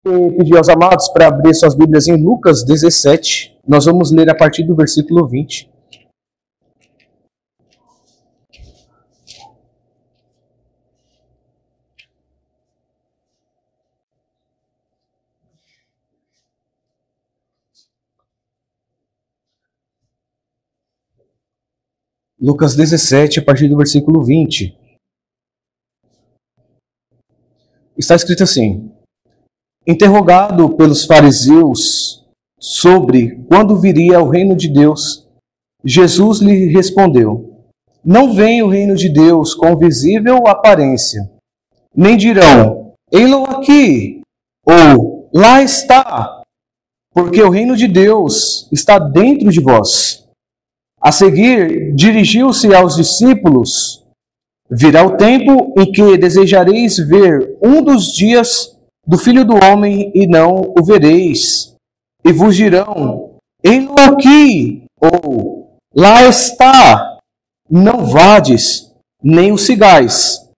Pedir aos amados para abrir suas Bíblias em Lucas 17. Nós vamos ler a partir do versículo 20. Lucas 17, a partir do versículo 20. Está escrito assim: interrogado pelos fariseus sobre quando viria o reino de Deus, Jesus lhe respondeu: não vem o reino de Deus com visível aparência, nem dirão, ei-lo aqui, ou lá está, porque o reino de Deus está dentro de vós. A seguir, dirigiu-se aos discípulos: virá o tempo em que desejareis ver um dos dias do Filho do Homem e não o vereis. E vos dirão, ei-lo aqui, ou lá está. Não vades, nem o sigais.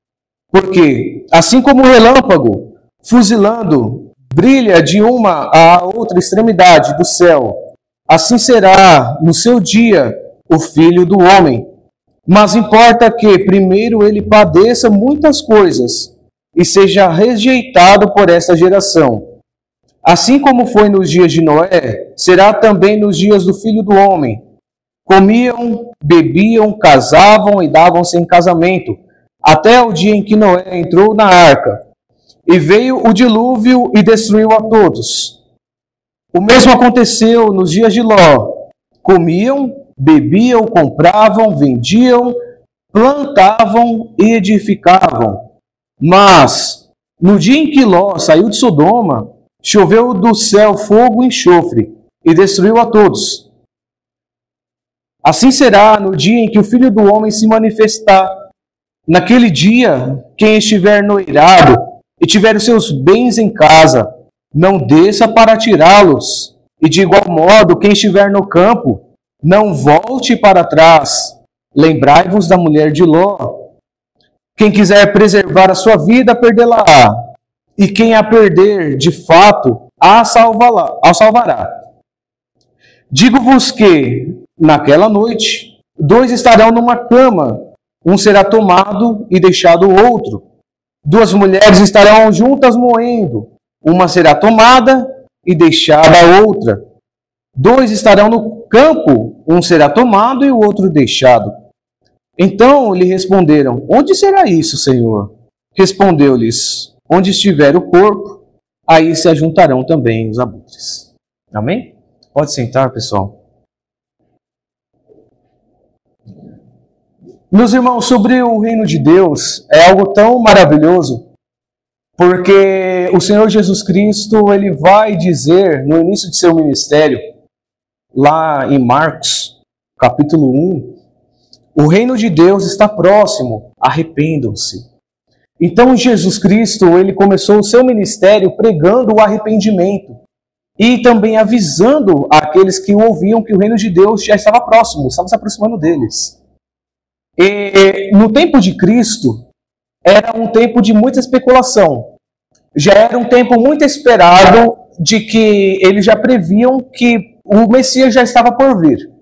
Porque, assim como o relâmpago, fuzilando, brilha de uma à outra extremidade do céu, assim será no seu dia o Filho do Homem. Mas importa que primeiro ele padeça muitas coisas e seja rejeitado por esta geração. Assim como foi nos dias de Noé, será também nos dias do Filho do Homem. Comiam, bebiam, casavam e davam-se em casamento, até o dia em que Noé entrou na arca. E veio o dilúvio e destruiu a todos. O mesmo aconteceu nos dias de Ló. Comiam, bebiam, compravam, vendiam, plantavam e edificavam. Mas, no dia em que Ló saiu de Sodoma, choveu do céu fogo e enxofre, e destruiu a todos. Assim será no dia em que o Filho do Homem se manifestar. Naquele dia, quem estiver no eirado e tiver os seus bens em casa, não desça para tirá-los. E de igual modo, quem estiver no campo, não volte para trás. Lembrai-vos da mulher de Ló. Quem quiser preservar a sua vida, perdê-la-á. E quem a perder, de fato, a salvará. Digo-vos que, naquela noite, dois estarão numa cama, um será tomado e deixado o outro. Duas mulheres estarão juntas moendo, uma será tomada e deixada a outra. Dois estarão no campo, um será tomado e o outro deixado. Então lhe responderam: onde será isso, Senhor? Respondeu-lhes: onde estiver o corpo, aí se ajuntarão também os abutres. Amém? Pode sentar, pessoal. Meus irmãos, sobre o reino de Deus, é algo tão maravilhoso, porque o Senhor Jesus Cristo, ele vai dizer no início de seu ministério, lá em Marcos, capítulo 1, o reino de Deus está próximo, arrependam-se. Então Jesus Cristo, ele começou o seu ministério pregando o arrependimento e também avisando àqueles que o ouviam que o reino de Deus já estava próximo, estava se aproximando deles. E no tempo de Cristo, era um tempo de muita especulação. Já era um tempo muito esperado de que eles já previam que o Messias já estava por vir.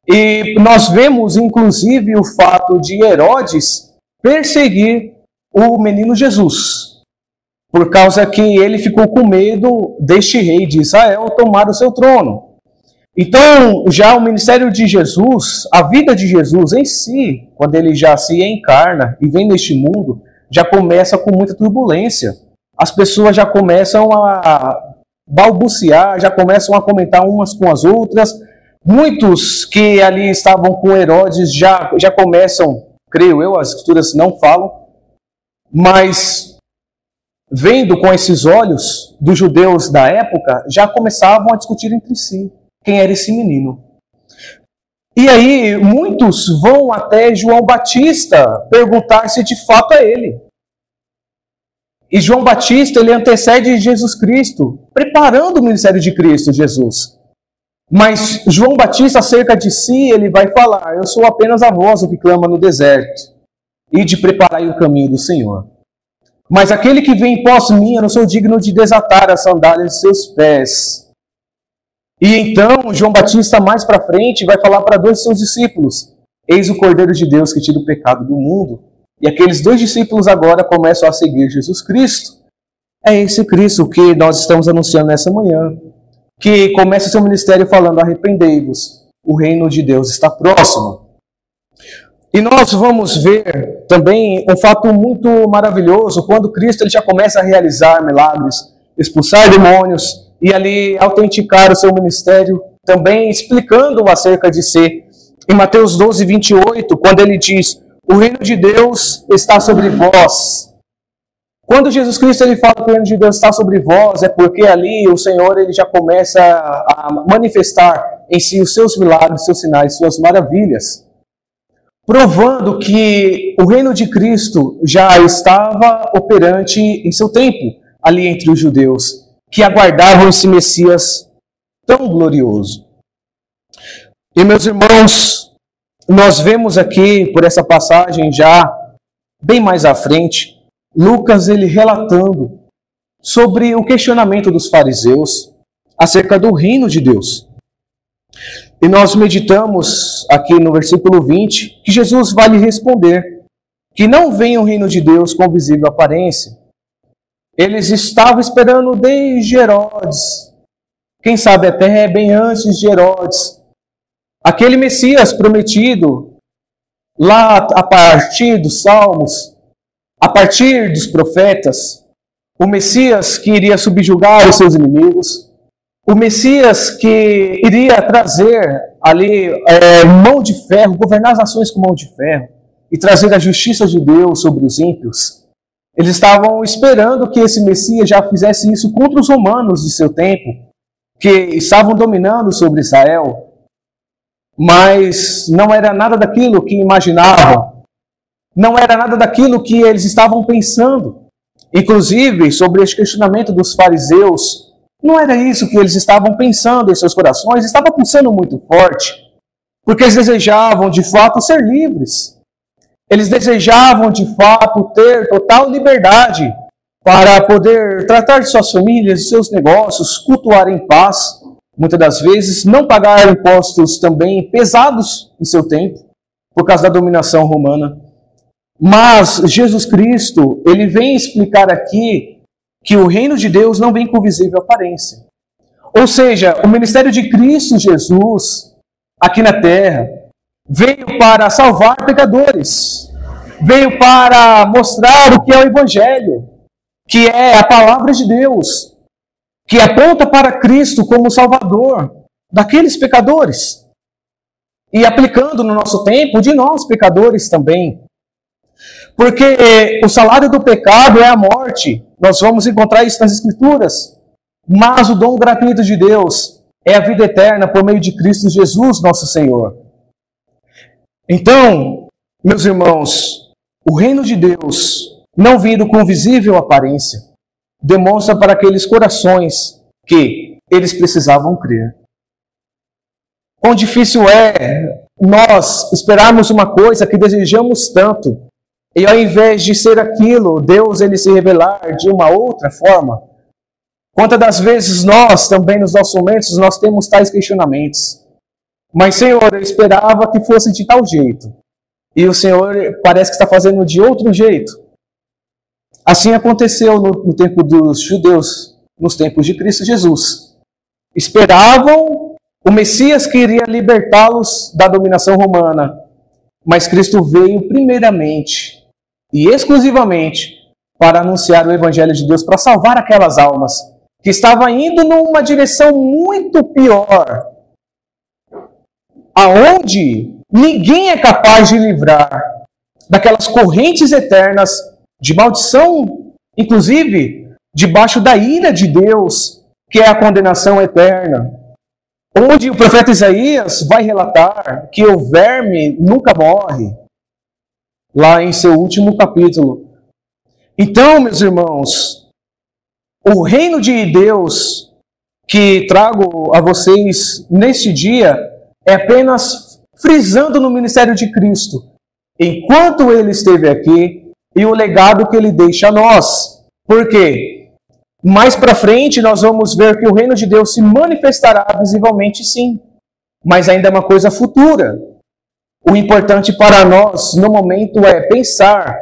E nós vemos, inclusive, o fato de Herodes perseguir o menino Jesus, por causa que ele ficou com medo deste rei de Israel tomar o seu trono. Então, já o ministério de Jesus, a vida de Jesus em si, quando ele já se encarna e vem neste mundo, já começa com muita turbulência. As pessoas já começam a balbuciar, já começam a comentar umas com as outras. Muitos que ali estavam com Herodes já começam, creio eu, as escrituras não falam, mas vendo com esses olhos dos judeus da época, já começavam a discutir entre si quem era esse menino. E aí muitos vão até João Batista perguntar se de fato é ele. E João Batista, ele antecede Jesus Cristo, preparando o ministério de Cristo Jesus. Mas João Batista, acerca de si, ele vai falar: eu sou apenas a voz que clama no deserto, e de preparar o caminho do Senhor. Mas aquele que vem após mim, eu não sou digno de desatar as sandálias de seus pés. E então, João Batista, mais para frente, vai falar para 2 de seus discípulos: eis o Cordeiro de Deus que tira o pecado do mundo. E aqueles 2 discípulos agora começam a seguir Jesus Cristo. É esse Cristo que nós estamos anunciando nessa manhã, que começa o seu ministério falando: arrependei-vos, o reino de Deus está próximo. E nós vamos ver também um fato muito maravilhoso, quando Cristo ele já começa a realizar milagres, expulsar demônios, e ali autenticar o seu ministério, também explicando acerca de si. Em Mateus 12, 28, quando ele diz: o reino de Deus está sobre vós. Quando Jesus Cristo ele fala que o reino de Deus está sobre vós, é porque ali o Senhor ele já começa a manifestar em si os seus milagres, seus sinais, suas maravilhas, provando que o reino de Cristo já estava operante em seu tempo, ali entre os judeus, que aguardavam esse Messias tão glorioso. E meus irmãos, nós vemos aqui, por essa passagem já bem mais à frente, Lucas ele relatando sobre o questionamento dos fariseus acerca do reino de Deus. E nós meditamos aqui no versículo 20 que Jesus vai lhe responder que não vem o reino de Deus com visível aparência. Eles estavam esperando desde Herodes, quem sabe até bem antes de Herodes, aquele Messias prometido lá a partir dos Salmos, a partir dos profetas, o Messias que iria subjugar os seus inimigos, o Messias que iria trazer ali mão de ferro, governar as nações com mão de ferro e trazer a justiça de Deus sobre os ímpios. Eles estavam esperando que esse Messias já fizesse isso contra os romanos de seu tempo, que estavam dominando sobre Israel. Mas não era nada daquilo que imaginavam, não era nada daquilo que eles estavam pensando. Inclusive, sobre esse questionamento dos fariseus, não era isso que eles estavam pensando em seus corações, estava pulsando muito forte, porque eles desejavam de fato ser livres. Eles desejavam de fato ter total liberdade para poder tratar de suas famílias, de seus negócios, cultuar em paz, muitas das vezes não pagar impostos também pesados em seu tempo, por causa da dominação romana. Mas Jesus Cristo, ele vem explicar aqui que o reino de Deus não vem com visível aparência. Ou seja, o ministério de Cristo Jesus, aqui na terra, veio para salvar pecadores, veio para mostrar o que é o Evangelho, que é a palavra de Deus, que aponta para Cristo como Salvador daqueles pecadores, e aplicando no nosso tempo de nós pecadores também. Porque o salário do pecado é a morte, nós vamos encontrar isso nas Escrituras, mas o dom gratuito de Deus é a vida eterna por meio de Cristo Jesus, nosso Senhor. Então, meus irmãos, o reino de Deus, não vindo com visível aparência, demonstra para aqueles corações que eles precisavam crer. Quão difícil é nós esperarmos uma coisa que desejamos tanto, e ao invés de ser aquilo, Deus ele se revelar de uma outra forma. Quantas das vezes nós, também nos nossos momentos, nós temos tais questionamentos. Mas, Senhor, eu esperava que fosse de tal jeito. E o Senhor parece que está fazendo de outro jeito. Assim aconteceu no tempo dos judeus, nos tempos de Cristo Jesus. Esperavam o Messias que iria libertá-los da dominação romana. Mas Cristo veio primeiramente e exclusivamente para anunciar o Evangelho de Deus, para salvar aquelas almas que estavam indo numa direção muito pior, aonde ninguém é capaz de livrar daquelas correntes eternas de maldição, inclusive debaixo da ira de Deus, que é a condenação eterna. Onde o profeta Isaías vai relatar que o verme nunca morre, lá em seu último capítulo. Então, meus irmãos, o reino de Deus que trago a vocês neste dia é apenas frisando no ministério de Cristo. Enquanto ele esteve aqui, e o legado que ele deixa a nós. Por quê? Mais para frente nós vamos ver que o reino de Deus se manifestará visivelmente, sim, mas ainda é uma coisa futura. O importante para nós no momento é pensar,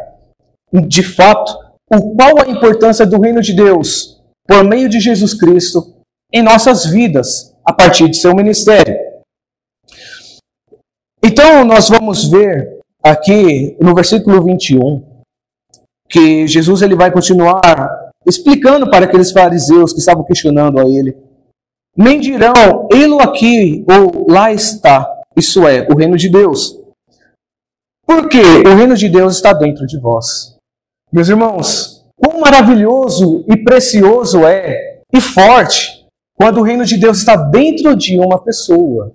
de fato, qual a importância do reino de Deus por meio de Jesus Cristo em nossas vidas, a partir de seu ministério. Então, nós vamos ver aqui no versículo 21, que Jesus ele vai continuar explicando para aqueles fariseus que estavam questionando a ele. Nem dirão, ei-lo aqui ou lá está, isso é, o reino de Deus. Porque o reino de Deus está dentro de vós. Meus irmãos, quão maravilhoso e precioso é, e forte, quando o reino de Deus está dentro de uma pessoa.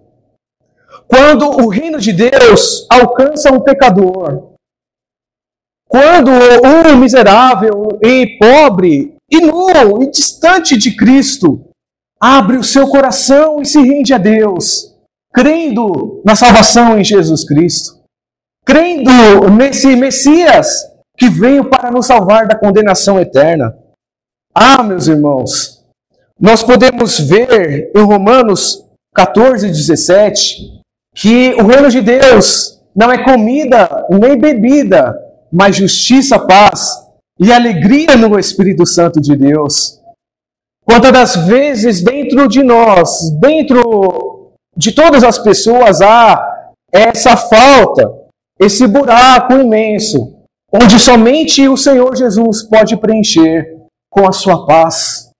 Quando o reino de Deus alcança um pecador. Quando um miserável e pobre, e nu, e distante de Cristo, abre o seu coração e se rende a Deus, crendo na salvação em Jesus Cristo, crendo nesse Messias que veio para nos salvar da condenação eterna. Ah, meus irmãos, nós podemos ver em Romanos 14, 17, que o reino de Deus não é comida nem bebida, mas justiça, paz e alegria no Espírito Santo de Deus. Quantas das vezes dentro de nós, dentro de todas as pessoas, há essa falta, esse buraco imenso, onde somente o Senhor Jesus pode preencher com a sua paz.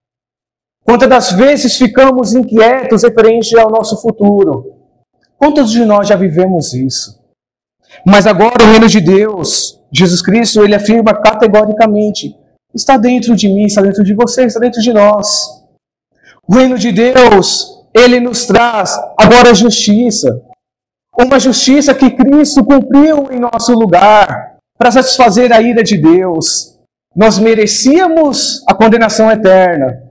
Quantas das vezes ficamos inquietos referente ao nosso futuro? Quantos de nós já vivemos isso? Mas agora o reino de Deus, Jesus Cristo, ele afirma categoricamente, está dentro de mim, está dentro de você, está dentro de nós. O reino de Deus, ele nos traz agora a justiça. Uma justiça que Cristo cumpriu em nosso lugar, para satisfazer a ira de Deus. Nós merecíamos a condenação eterna.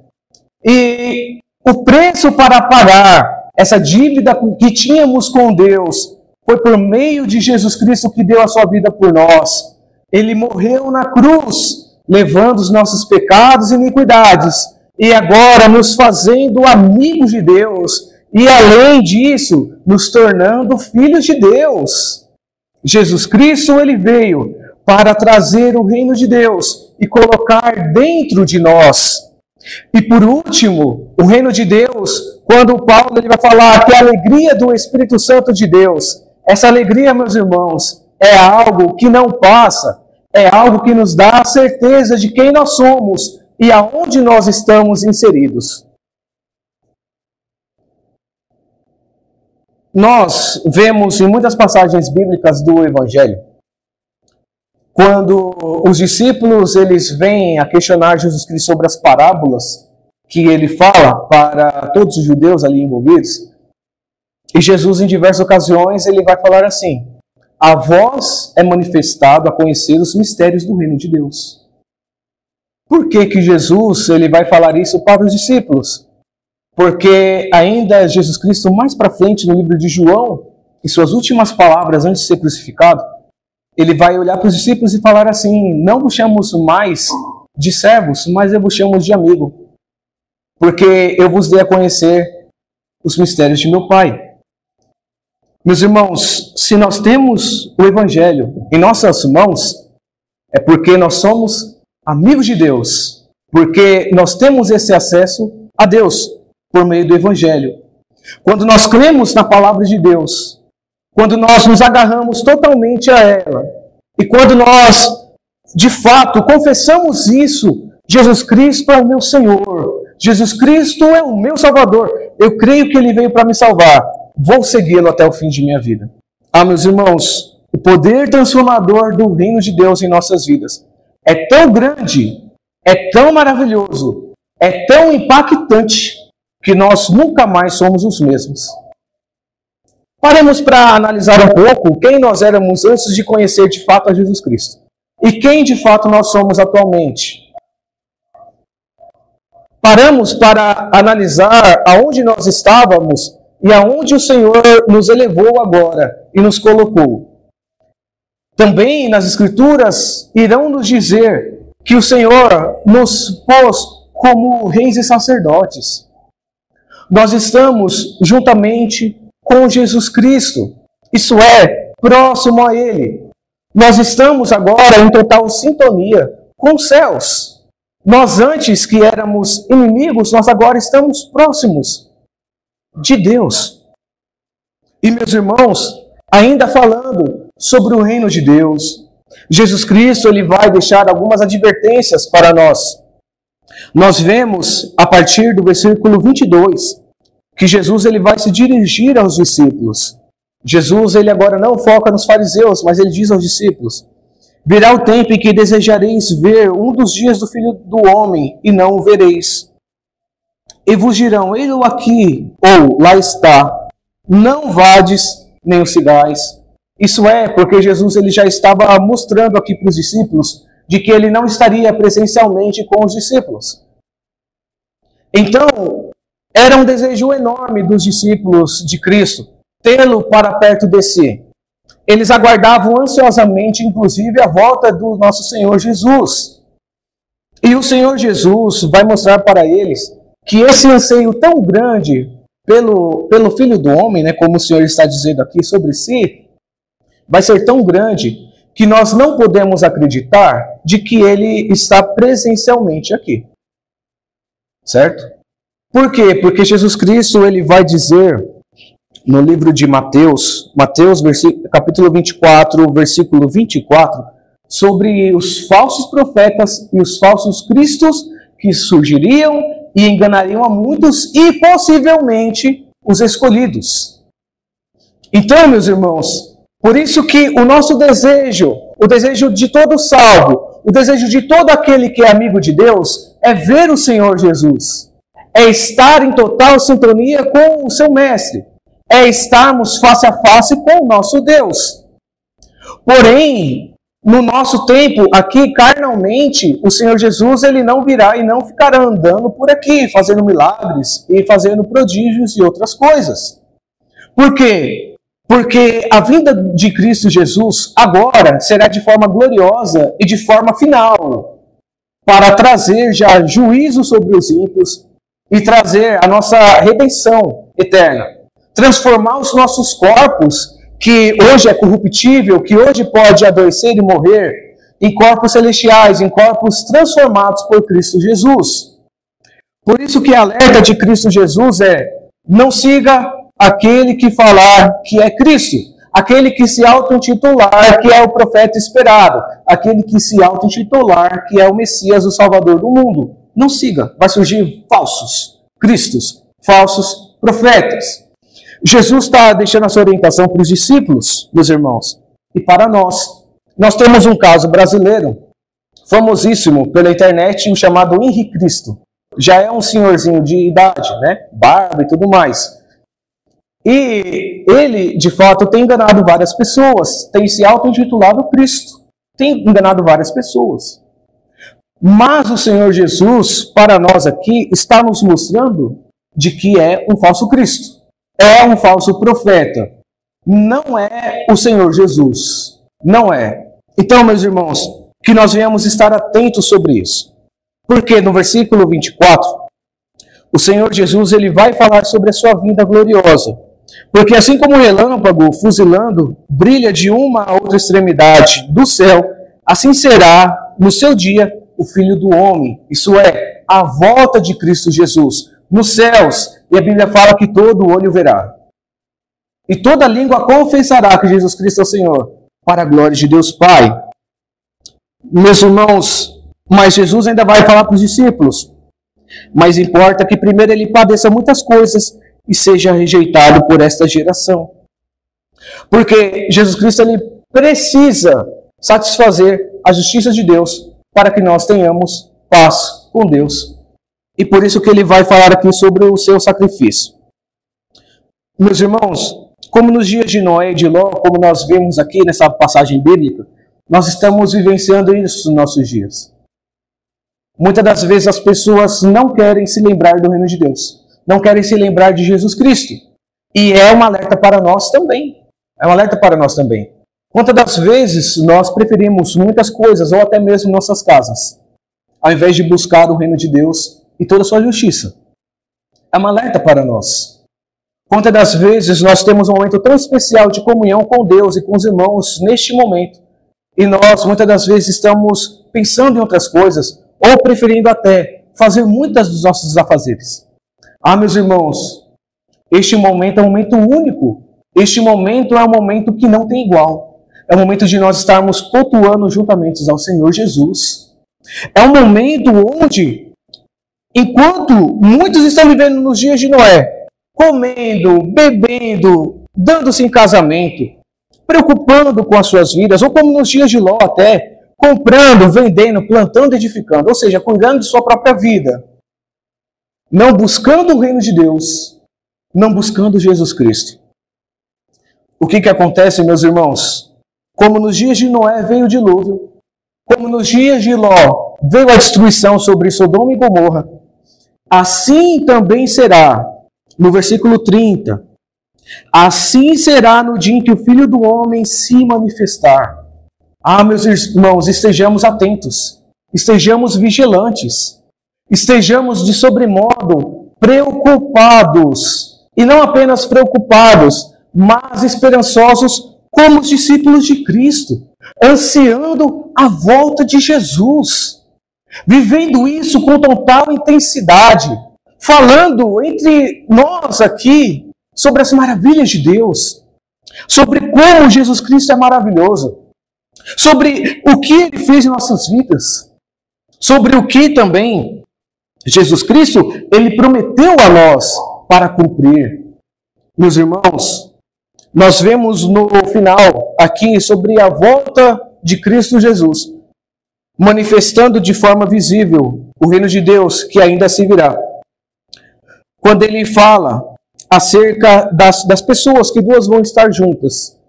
E o preço para pagar essa dívida que tínhamos com Deus foi por meio de Jesus Cristo que deu a sua vida por nós. Ele morreu na cruz, levando os nossos pecados e iniquidades, e agora nos fazendo amigos de Deus, e além disso, nos tornando filhos de Deus. Jesus Cristo, ele veio para trazer o reino de Deus e colocar dentro de nós. E por último, o reino de Deus, quando Paulo ele vai falar que a alegria do Espírito Santo de Deus, essa alegria, meus irmãos, é algo que não passa, é algo que nos dá a certeza de quem nós somos e aonde nós estamos inseridos. Nós vemos em muitas passagens bíblicas do Evangelho, quando os discípulos eles vêm a questionar Jesus Cristo sobre as parábolas que ele fala para todos os judeus ali envolvidos, e Jesus em diversas ocasiões ele vai falar assim: a vós é manifestado a conhecer os mistérios do reino de Deus. Por que que Jesus ele vai falar isso para os discípulos? Porque ainda Jesus Cristo mais para frente no livro de João, em suas últimas palavras antes de ser crucificado, ele vai olhar para os discípulos e falar assim: não vos chamo mais de servos, mas eu vos chamo de amigo, porque eu vos dei a conhecer os mistérios de meu Pai. Meus irmãos, se nós temos o Evangelho em nossas mãos, é porque nós somos amigos de Deus, porque nós temos esse acesso a Deus por meio do Evangelho. Quando nós cremos na palavra de Deus, quando nós nos agarramos totalmente a ela, e quando nós, de fato, confessamos isso, Jesus Cristo é o meu Senhor, Jesus Cristo é o meu Salvador, eu creio que Ele veio para me salvar, vou segui-lo até o fim de minha vida. Ah, meus irmãos, o poder transformador do reino de Deus em nossas vidas é tão grande, é tão maravilhoso, é tão impactante, que nós nunca mais somos os mesmos. Paremos para analisar um pouco quem nós éramos antes de conhecer de fato a Jesus Cristo. E quem de fato nós somos atualmente. Paramos para analisar aonde nós estávamos e aonde o Senhor nos elevou agora e nos colocou. Também nas Escrituras irão nos dizer que o Senhor nos pôs como reis e sacerdotes. Nós estamos juntamente com Jesus Cristo, isso é, próximo a Ele. Nós estamos agora em total sintonia com os céus. Nós antes que éramos inimigos, nós agora estamos próximos de Deus. E meus irmãos, ainda falando sobre o reino de Deus, Jesus Cristo ele vai deixar algumas advertências para nós. Nós vemos a partir do versículo 22 que Jesus ele vai se dirigir aos discípulos. Jesus ele agora não foca nos fariseus, mas ele diz aos discípulos: virá o tempo em que desejareis ver um dos dias do Filho do Homem e não o vereis. E vos dirão: ele aqui ou lá está. Não vades nem o sigais. Isso é porque Jesus ele já estava mostrando aqui para os discípulos de que ele não estaria presencialmente com os discípulos. Então, era um desejo enorme dos discípulos de Cristo tê-lo para perto de si. Eles aguardavam ansiosamente, inclusive, a volta do nosso Senhor Jesus. E o Senhor Jesus vai mostrar para eles que esse anseio tão grande pelo Filho do Homem, né, como o Senhor está dizendo aqui sobre si, vai ser tão grande que nós não podemos acreditar de que ele está presencialmente aqui. Certo? Por quê? Porque Jesus Cristo ele vai dizer no livro de Mateus, capítulo 24, versículo 24, sobre os falsos profetas e os falsos cristos que surgiriam e enganariam a muitos e possivelmente os escolhidos. Então, meus irmãos, por isso que o nosso desejo, o desejo de todo salvo, o desejo de todo aquele que é amigo de Deus, é ver o Senhor Jesus. É estar em total sintonia com o seu Mestre. É estarmos face a face com o nosso Deus. Porém, no nosso tempo, aqui carnalmente, o Senhor Jesus ele não virá e não ficará andando por aqui, fazendo milagres e fazendo prodígios e outras coisas. Por quê? Porque a vinda de Cristo Jesus agora será de forma gloriosa e de forma final, para trazer já juízo sobre os ímpios e trazer a nossa redenção eterna. Transformar os nossos corpos, que hoje é corruptível, que hoje pode adoecer e morrer, em corpos celestiais, em corpos transformados por Cristo Jesus. Por isso que a alerta de Cristo Jesus é: não siga aquele que falar que é Cristo, aquele que se auto-intitular que é o profeta esperado, aquele que se auto-intitular que é o Messias, o Salvador do mundo. Não siga, vai surgir falsos cristos, falsos profetas. Jesus está deixando a sua orientação para os discípulos, meus irmãos, e para nós. Nós temos um caso brasileiro, famosíssimo pela internet, o chamado Henrique Cristo. Já é um senhorzinho de idade, né? Barba e tudo mais. E ele, de fato, tem enganado várias pessoas, tem se auto-intitulado Cristo, tem enganado várias pessoas. Mas o Senhor Jesus, para nós aqui, está nos mostrando de que é um falso Cristo. É um falso profeta. Não é o Senhor Jesus. Não é. Então, meus irmãos, que nós venhamos estar atentos sobre isso. Porque no versículo 24, o Senhor Jesus ele vai falar sobre a sua vinda gloriosa. Porque assim como o relâmpago fuzilando brilha de uma a outra extremidade do céu, assim será no seu dia o Filho do Homem. Isso é, a volta de Cristo Jesus nos céus. E a Bíblia fala que todo olho verá. E toda língua confessará que Jesus Cristo é o Senhor, para a glória de Deus Pai. Meus irmãos, mas Jesus ainda vai falar para os discípulos: mas importa que primeiro ele padeça muitas coisas e seja rejeitado por esta geração. Porque Jesus Cristo ele precisa satisfazer a justiça de Deus para que nós tenhamos paz com Deus. E por isso que ele vai falar aqui sobre o seu sacrifício. Meus irmãos, como nos dias de Noé e de Ló, como nós vemos aqui nessa passagem bíblica, nós estamos vivenciando isso nos nossos dias. Muitas das vezes as pessoas não querem se lembrar do reino de Deus, não querem se lembrar de Jesus Cristo. E é um alerta para nós também. É um alerta para nós também. Quantas das vezes nós preferimos muitas coisas, ou até mesmo nossas casas, ao invés de buscar o reino de Deus e toda a sua justiça? É um alerta para nós. Quantas das vezes nós temos um momento tão especial de comunhão com Deus e com os irmãos neste momento, e nós muitas das vezes estamos pensando em outras coisas, ou preferindo até fazer muitas dos nossos afazeres. Meus irmãos, este momento é um momento único. Este momento é um momento que não tem igual. É o momento de nós estarmos cultuando juntamente ao Senhor Jesus. É um momento onde, enquanto muitos estão vivendo nos dias de Noé, comendo, bebendo, dando-se em casamento, preocupando com as suas vidas, ou como nos dias de Ló até, comprando, vendendo, plantando, edificando, ou seja, cuidando de sua própria vida, não buscando o reino de Deus, não buscando Jesus Cristo. O que acontece, meus irmãos? Como nos dias de Noé veio o dilúvio, como nos dias de Ló veio a destruição sobre Sodoma e Gomorra, assim também será, no versículo 30, assim será no dia em que o Filho do Homem se manifestar. Meus irmãos, estejamos atentos, estejamos vigilantes, estejamos de sobremodo preocupados, e não apenas preocupados, mas esperançosos como os discípulos de Cristo, ansiando a volta de Jesus, vivendo isso com total intensidade, falando entre nós aqui sobre as maravilhas de Deus, sobre como Jesus Cristo é maravilhoso, sobre o que Ele fez em nossas vidas, sobre o que também Jesus Cristo, Ele prometeu a nós para cumprir. Meus irmãos, nós vemos no final aqui sobre a volta de Cristo Jesus, manifestando de forma visível o reino de Deus que ainda se virá. Quando ele fala acerca das pessoas, que duas vão estar juntas.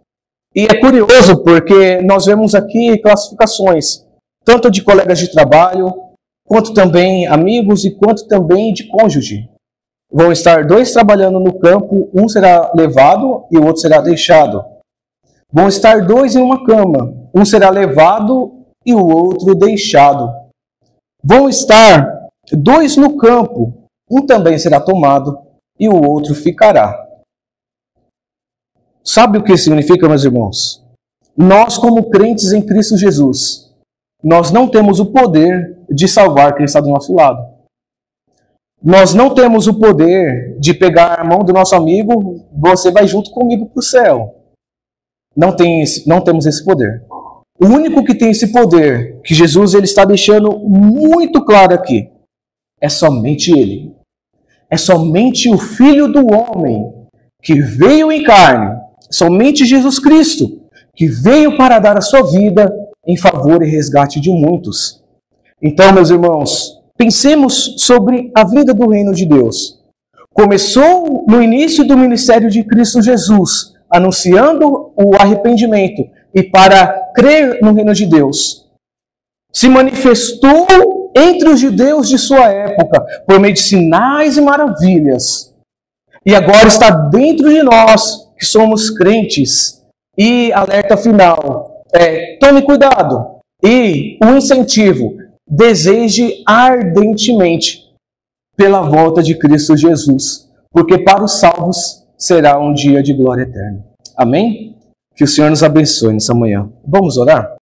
E é curioso porque nós vemos aqui classificações, tanto de colegas de trabalho, quanto também amigos e quanto também de cônjuge. Vão estar dois trabalhando no campo, um será levado e o outro será deixado. Vão estar dois em uma cama, um será levado e o outro deixado. Vão estar dois no campo, um também será tomado e o outro ficará. Sabe o que significa, meus irmãos? Nós, como crentes em Cristo Jesus, nós não temos o poder de salvar quem está do nosso lado. Nós não temos o poder de pegar a mão do nosso amigo, você vai junto comigo para o céu. Não temos esse poder. O único que tem esse poder, que Jesus ele está deixando muito claro aqui, é somente Ele. É somente o Filho do Homem que veio em carne, somente Jesus Cristo, que veio para dar a sua vida em favor e resgate de muitos. Então, meus irmãos, pensemos sobre a vinda do reino de Deus. Começou no início do ministério de Cristo Jesus, anunciando o arrependimento e para crer no reino de Deus. Se manifestou entre os judeus de sua época, por meio de sinais e maravilhas. E agora está dentro de nós, que somos crentes. E alerta final, tome cuidado. E o incentivo, deseje ardentemente pela volta de Cristo Jesus, porque para os salvos será um dia de glória eterna. Amém? Que o Senhor nos abençoe nessa manhã. Vamos orar?